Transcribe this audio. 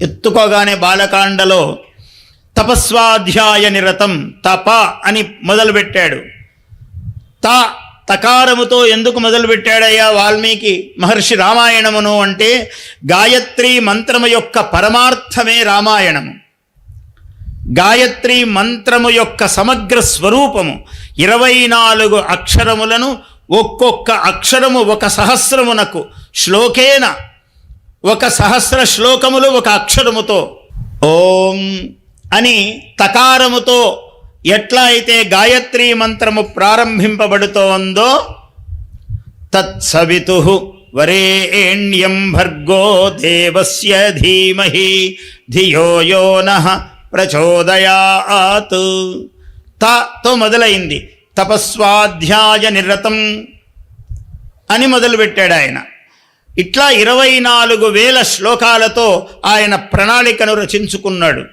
ఎత్తుకోగానే బాలకాండలో తపస్వాధ్యాయ నిరతం తప అని మొదలుపెట్టాడు. తకారముతో ఎందుకు మొదలుపెట్టాడయ్యా వాల్మీకి మహర్షి రామాయణమును అంటే గాయత్రీ మంత్రము యొక్క పరమార్థమే రామాయణము. గాయత్రీ మంత్రము యొక్క సమగ్ర స్వరూపము 24 అక్షరములను ఒక్కొక్క అక్షరము ఒక సహస్రమునకు శ్లోకేన, ఒక సహస్ర శ్లోకములు ఒక అక్షరముతో ఓం అని తకారముతో ఎట్లా అయితే గాయత్రీ మంత్రము ప్రారంభింపబడుతోందో తత్సవితుః వరేణ్యం భర్గో దేవస్య ధీమహి ధియో యో నః ప్రచోదయాత్. తో మొదలైంది. తపస్వాధ్యాయ నిరతం అని మొదలుపెట్టాడు ఆయన. ఇట్లా 24,000 శ్లోకాలతో ఆయన ప్రణాళికను రచించుకున్నాడు.